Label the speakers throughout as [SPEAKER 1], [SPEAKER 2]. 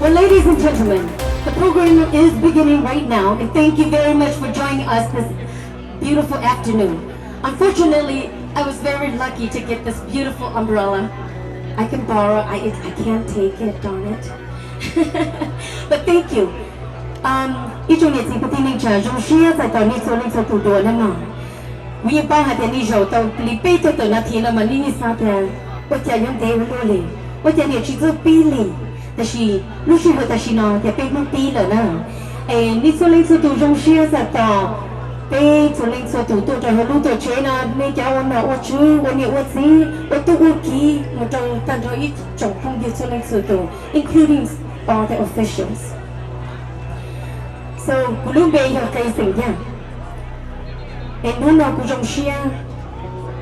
[SPEAKER 1] Well, ladies and gentlemen, the program is beginning right now, and thank you very much for joining us this beautiful afternoon. Unfortunately, I was very lucky to get this beautiful umbrella. I can borrow, I can't take it, darn it. But thank you. 一种年纪不听你讲，从需要在到你做你做多多的嘛。我也帮下点你手到里背头的那天了嘛，你啥的，我家用得我多嘞，我家也去做比例。但是陆续和但是呢，也被弄低了呢。你做零做多中需要在到，被做零做多多在和路多追呢，你叫我拿我去，我你我自我都我记，我就但就一种朋友做零做多 ，including all the officials. So, belum bayar kaya sengnya. Nuna kujong siya,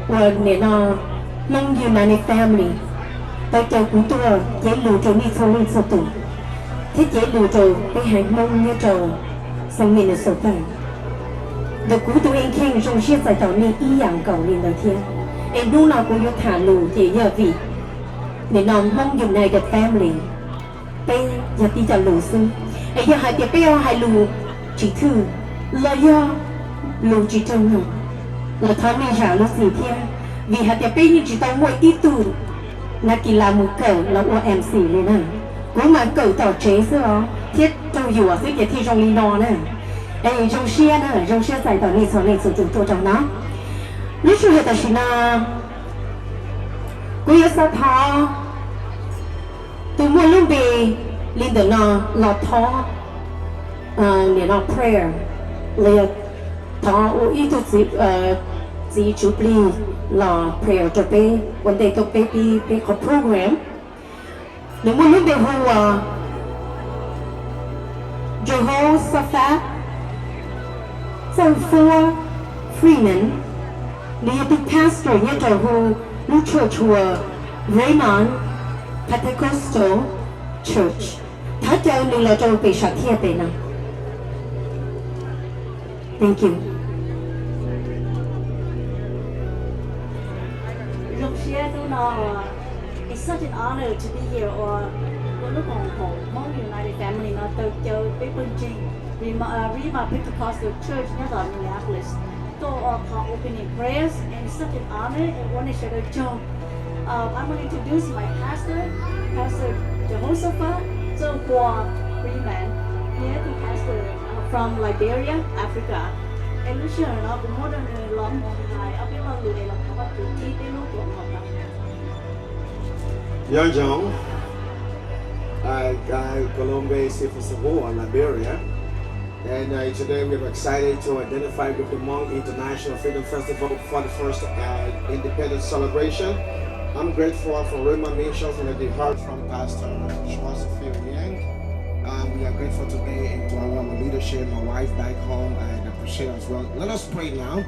[SPEAKER 1] wa nena Hmong United family. Tại châu cũng tua, chế lù trâu ni sâu linh sâu tù. Thế chế lù trâu, cái hành Hmong như trâu, sông Minnesota. Được cú tụi anh khen trong siết giải tàu ni ý dạng cầu lên đầu tiên. Nuna cũng yếu thả lù chế giờ vì. Nên nó Hmong United family. Bây giờ đi cho lù xưng. Giờ hai tiệp bây hai lù chỉ thử là do lù chỉ trông nụ là thằng này trả lúc gì thế vì hai tiệp bây chỉ tao mỗi ít tù là kỳ là một cậu là OMC lên nè cũng mà cậu tàu chế xưa thiết trâu dù ở dưới kia thi trong ly nò nè trong xe nè trong xe giải tàu này sau này sử dụng tôi trong nó lúc xưa ta chỉ là cô yêu sao thọ từ mỗi lúc về lên được nó là thọ để nó prayer là thọ ý tôi chỉ chụp đi là prayer cho bé vấn đề tôi bé có program nếu muốn lúc bé hoa Jehoshaphat so for Freeman nếu tôi pastor nhớ cho hoa lúc chùa Raymond Pentecostal Church. Thật ra mình là cho bị sát thiệt bên nào. Thank you.
[SPEAKER 2] It's such an honor to be here. Or lúc còn Hmong United Family nó tới chơi với bên Jing, Rima Pentecostal Church nhớ ở Minneapolis. So called opening prayers, and it's such an honor. And when I share the job, I'm going to introduce my pastor, Pastor Jehoshaphat. So for Freeman, here the pastor from Liberia, Africa. And lúc xưa nó cũng muốn là lắm ngày ở bên ngoài người là có bắt đầu thi đến lúc của họ.
[SPEAKER 3] Young John, Colombia, Savo, Liberia, and today we're excited to identify with the Hmong International Freedom Festival for the first independence celebration. I'm grateful for Raymond Missions and we heard from Pastor Josephine Yang. We are grateful today and to our leadership, my wife back home, and appreciate as well. Let us pray now.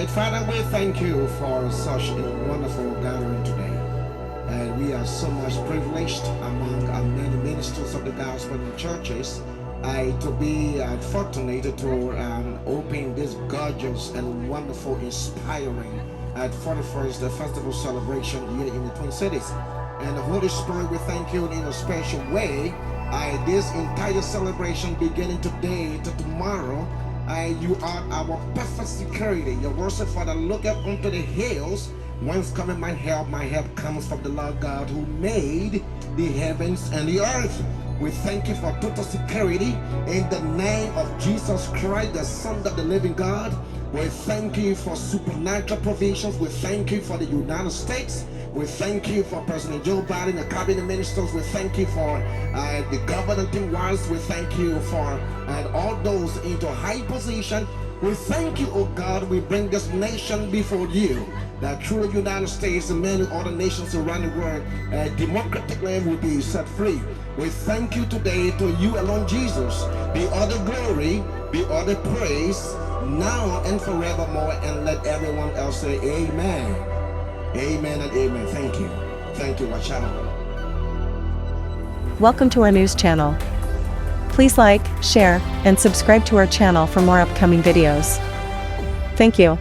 [SPEAKER 3] Father, we thank you for such a wonderful gathering today. And we are so much privileged among many ministers of the gospel in churches to be fortunate to open this gorgeous and wonderful, inspiring 41st festival celebration here in the Twin Cities. And the Holy Spirit, we thank you in a special way. This entire celebration beginning today to tomorrow, you are our perfect security. Your word said, Father, look up unto the hills. Whence cometh my help? My help comes from the Lord God who made the heavens and the earth. We thank you for total security in the name of Jesus Christ, the Son of the living God. We thank you for supernatural provisions. We thank you for the United States. We thank you for President Joe Biden, the cabinet ministers. We thank you for the governing wise. We thank you for all those into high position. We thank you, oh God. We bring this nation before you, that through the United States and many other nations around the world, democratically will be set free. We thank you today, to you alone, Jesus. Be all the glory, be all the praise, now and forevermore, and let everyone else say amen. Amen and amen. Thank you. Thank you, my channel.
[SPEAKER 4] Welcome to our news channel. Please like, share, and subscribe to our channel for more upcoming videos. Thank you.